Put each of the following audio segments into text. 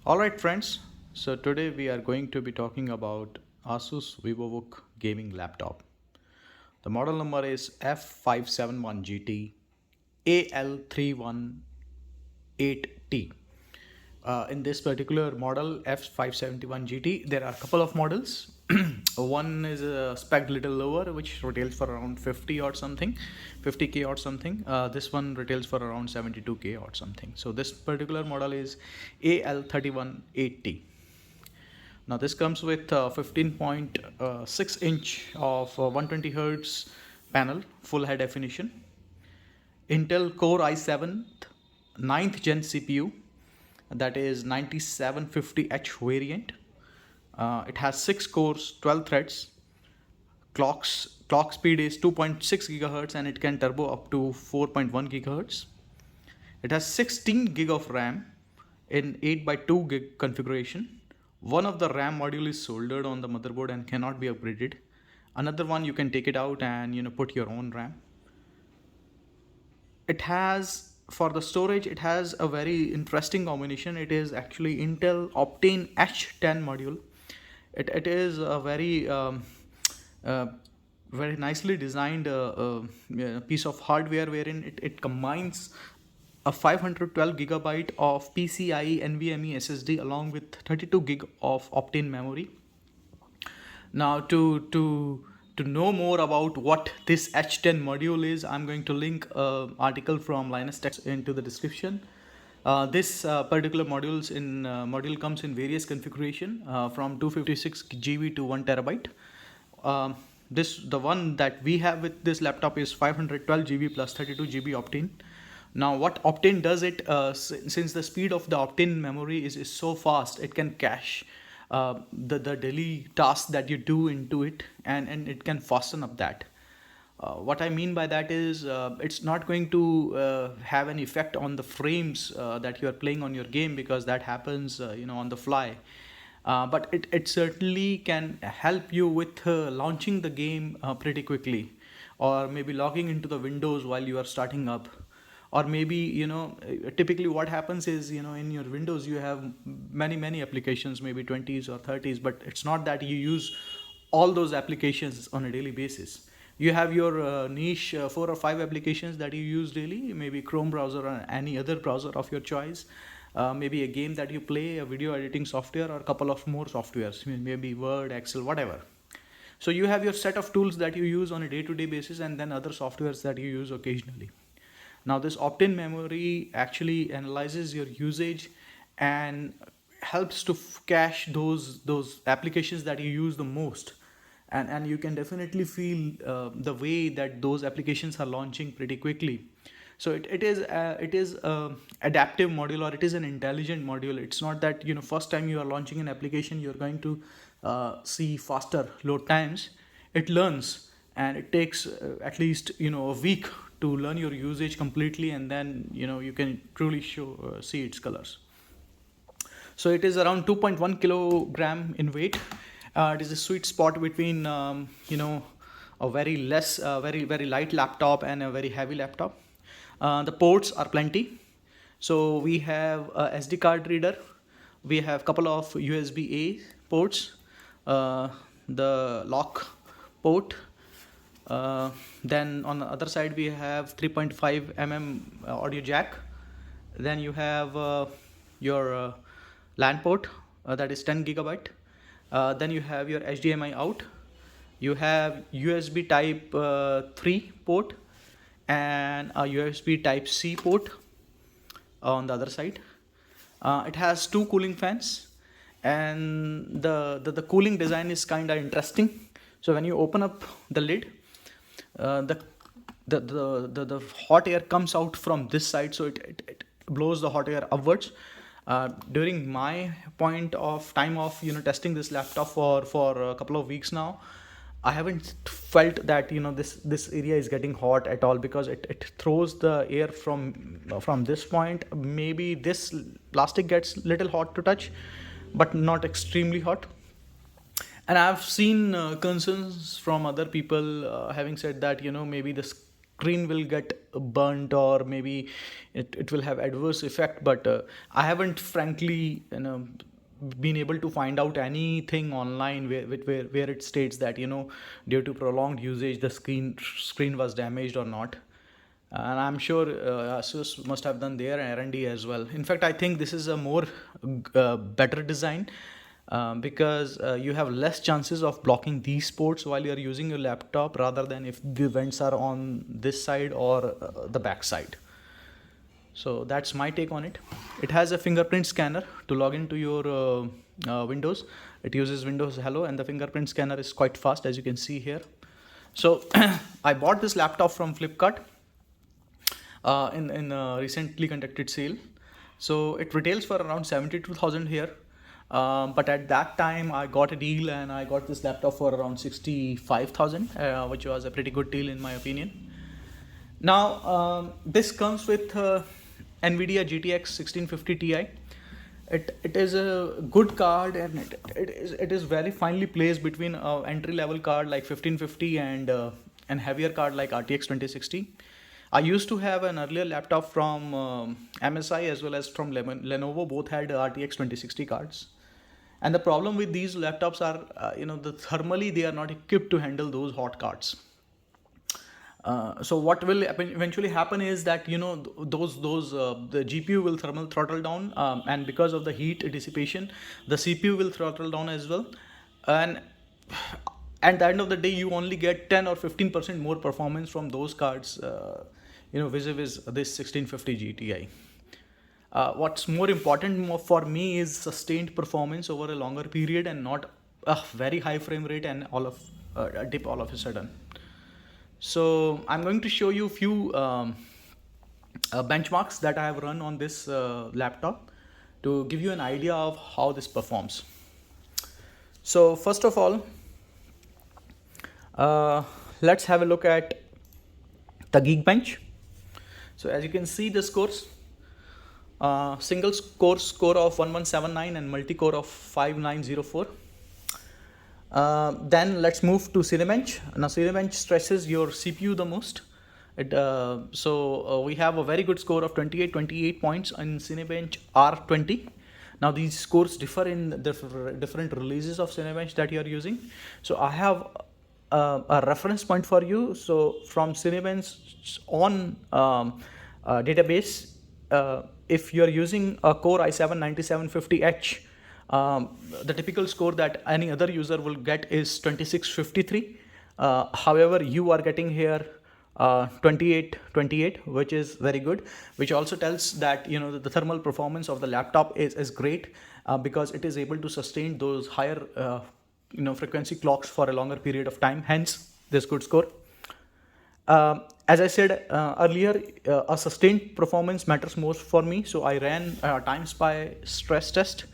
All right, friends. So today we are going to be talking about Asus VivoBook gaming laptop. The model number is F571GT AL318T. In this particular model F571GT, there are a couple of models. One is a spec little lower, which retails for around 50 or something, 50k or something. This one retails for around 72k or something. So this particular model is AL318T. Now this comes with 15.6 inch of 120 hertz panel, full high definition, Intel Core i7 ninth gen CPU, that is 9750H variant. It has 6 cores, 12 threads. Clock speed is 2.6 gigahertz and it can turbo up to 4.1 gigahertz. It has 16 gig of RAM in 8 by 2 gig configuration. One of the RAM module is soldered on the motherboard and cannot be upgraded. Another one you can take it out and put your own RAM. It has, for the storage, it has a very interesting combination. It is actually Intel Optane H10 module. It is a very nicely designed piece of hardware wherein it combines a 512 gigabyte of PCIe NVMe SSD along with 32 gig of Optane memory. Now to know more about what this H10 module is, I'm going to link an article from Linus Tech into the description. This particular module comes in various configuration from 256 GB to 1 terabyte. The one that we have with this laptop is 512 GB plus 32 GB Optane. Now what Optane does since the speed of the Optane memory is so fast, it can cache the daily tasks that you do into it, and it can fasten up that. What I mean by that is it's not going to have an effect on the frames that you are playing on your game, because that happens on the fly. But it certainly can help you with launching the game pretty quickly, or maybe logging into the windows while you are starting up, or maybe typically what happens is in your windows you have many applications, maybe 20s or 30s, but it's not that you use all those applications on a daily basis. You have your niche 4 or 5 applications that you use daily, maybe Chrome browser or any other browser of your choice, maybe a game that you play, a video editing software, or a couple of more softwares, maybe Word, Excel, whatever. So you have your set of tools that you use on a day-to-day basis, and then other softwares that you use occasionally. Now this Optane memory actually analyzes your usage and helps to cache those applications that you use the most, and you can definitely feel the way that those applications are launching pretty quickly. So it is adaptive module, or it is an intelligent module. It's not that first time you are launching an application you're going to see faster load times. It learns, and it takes at least a week to learn your usage completely, and then you can truly see its colors. So it is around 2.1 kilogram in weight. It is a sweet spot between a very light laptop and a very heavy laptop. The ports are plenty. So we have a SD card reader. We have a couple of USB-A ports, the lock port. Then on the other side we have 3.5 audio jack. Then you have your LAN port, that is 10 gigabyte. Then you have your HDMI out. You have USB type 3 port and a USB type C port on the other side. It has 2 cooling fans, and the cooling design is kind of interesting. So when you open up the lid, the hot air comes out from this side, so it blows the hot air upwards. During my point of time of testing this laptop for a couple of weeks now, I haven't felt that this area is getting hot at all, because it throws the air from this point. Maybe this plastic gets little hot to touch, but not extremely hot. And I've seen concerns from other people having said that maybe this screen will get burnt, or maybe it will have adverse effect. But I haven't frankly, been able to find out anything online where it states that, due to prolonged usage the screen was damaged or not. And I'm sure Asus must have done their R&D as well. In fact, I think this is a more better design, because you have less chances of blocking these ports while you're using your laptop, rather than if the vents are on this side or the back side. So that's my take on it. It has a fingerprint scanner to log into your Windows. It uses Windows Hello, and the fingerprint scanner is quite fast, as you can see here. So I bought this laptop from Flipkart in a recently conducted sale. So it retails for around 72,000 here. But at that time I got a deal and I got this laptop for around 65,000, which was a pretty good deal in my opinion. Now this comes with NVIDIA GTX 1650 Ti. It is a good card, and it is very finely placed between entry level card like 1550 and heavier card like RTX 2060. I used to have an earlier laptop from MSI as well as from Lenovo. Both had RTX 2060 cards. And the problem with these laptops are, thermally they are not equipped to handle those hot cards. So what will eventually happen is that, the GPU will thermal throttle down, and because of the heat dissipation, the CPU will throttle down as well. And at the end of the day, you only get 10 or 15% more performance from those cards, vis-a-vis this 1650 GTI. What's more important for me is sustained performance over a longer period, and not a very high frame rate and a dip all of a sudden. So I'm going to show you a few benchmarks that I have run on this laptop to give you an idea of how this performs. So first of all, let's have a look at the Geekbench. So as you can see, the scores, single core score of 1179 and multi-core of 5904. Then let's move to Cinebench. Now Cinebench stresses your CPU the most. We have a very good score of 28 points in Cinebench R20. Now these scores differ in different releases of Cinebench that you are using. So I have a reference point for you. So from Cinebench on database, if you are using a Core i7-9750H, the typical score that any other user will get is 2653. However, you are getting here 28, which is very good, which also tells that the thermal performance of the laptop is great, because it is able to sustain those higher frequency clocks for a longer period of time, hence this good score. As I said earlier, a sustained performance matters most for me, so I ran TimeSpy stress test,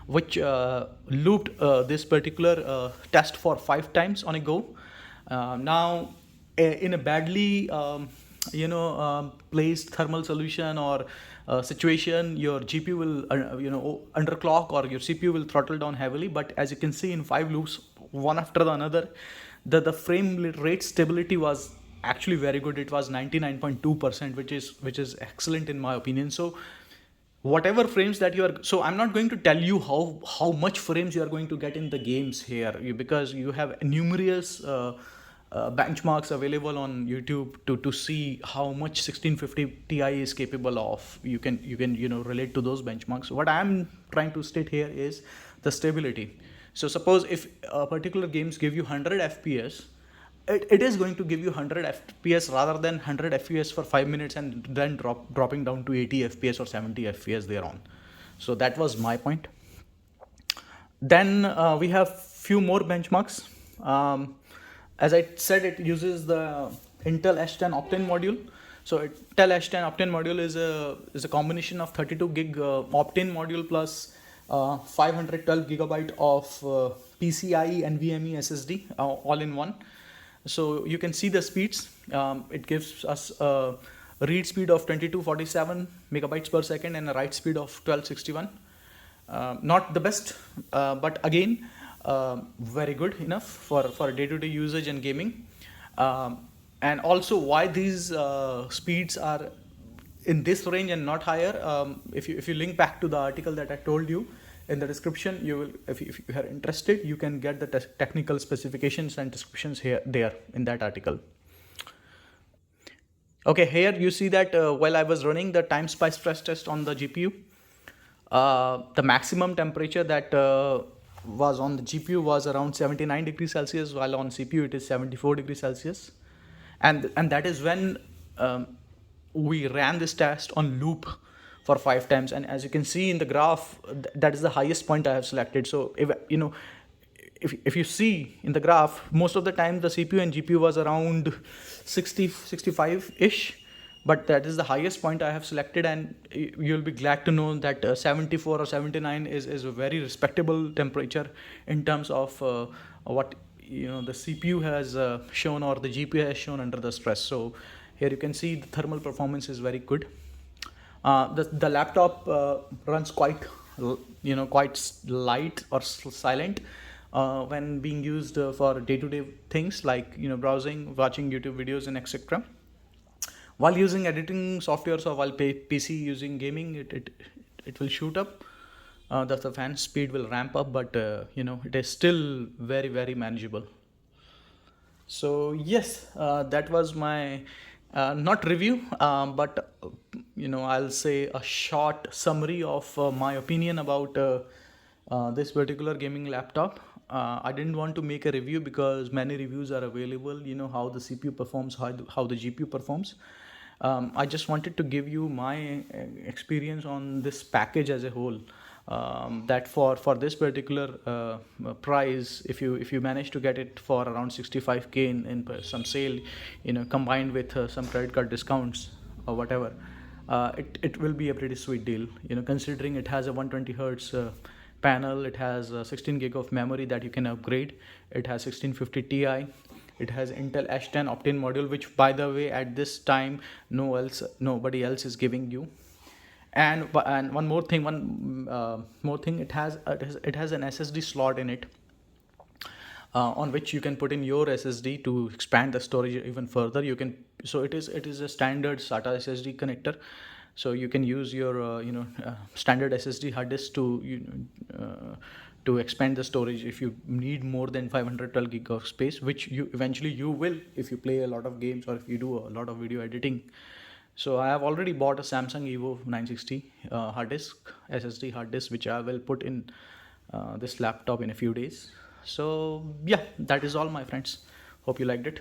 which looped this particular test for 5 times on a go. Now in a badly placed thermal solution or situation, your GPU will underclock, or your CPU will throttle down heavily. But as you can see, in 5 loops, one after the another, the frame rate stability was actually very good. It was 99.2%, which is excellent in my opinion. So whatever frames that you are, so I'm not going to tell you how much frames you are going to get in the games here, because you have numerous benchmarks available on YouTube to see how much 1650 Ti is capable of. You can relate to those benchmarks. What I'm trying to state here is the stability. So suppose if a particular games give you 100 FPS, it is going to give you 100 FPS rather than 100 FPS for 5 minutes and then dropping down to 80 FPS or 70 FPS thereon. So that was my point. Then we have few more benchmarks. As I said, it uses the Intel H10 Optane module. So Intel H10 Optane module is a combination of 32 gig Optane module plus 512 gigabyte of PCIe NVMe SSD all in one. So you can see the speeds. It gives us a read speed of 2247 megabytes per second and a write speed of 1261. Not the best, but again very good enough for day-to-day usage and gaming. And also why these speeds are in this range and not higher. If you link back to the article that I told you in the description, you will, if you are interested, you can get the technical specifications and descriptions here there in that article. Okay, here you see that while I was running the time spice stress test on the GPU, the maximum temperature that was on the GPU was around 79 degrees Celsius, while on CPU it is 74 degrees Celsius. And that is when we ran this test on loop for 5 times. And as you can see in the graph, that is the highest point I have selected. So if you see in the graph, most of the time the CPU and GPU was around 60, 65-ish, but that is the highest point I have selected, and you'll be glad to know that 74 or 79 is a very respectable temperature in terms of what the CPU has shown or the GPU has shown under the stress. So here you can see the thermal performance is very good. The laptop runs quite light or silent when being used for day-to-day things like browsing, watching YouTube videos, and etc. While using editing softwares or while PC using gaming, it will shoot up. The fan speed will ramp up, but it is still very, very manageable. So yes, that was my not review, but I'll say a short summary of my opinion about this particular gaming laptop. I didn't want to make a review because many reviews are available. How the CPU performs, how the GPU performs. I just wanted to give you my experience on this package as a whole. That for this particular price, if you manage to get it for around 65K in some sale, combined with some credit card discounts or whatever, it will be a pretty sweet deal. Considering it has a 120 hertz panel, it has 16 gig of memory that you can upgrade. It has 1650 Ti. It has Intel H10 Optane module, which, by the way, at this time nobody else is giving you. And one more thing, it has an SSD slot in it, on which you can put in your SSD to expand the storage even further. So it is a standard SATA SSD connector. So you can use your standard SSD hard disk to expand the storage if you need more than 512 gig of space, which you eventually will if you play a lot of games or if you do a lot of video editing. So I have already bought a Samsung Evo 960 hard disk, SSD hard disk, which I will put in this laptop in a few days. So yeah, that is all, my friends. Hope you liked it.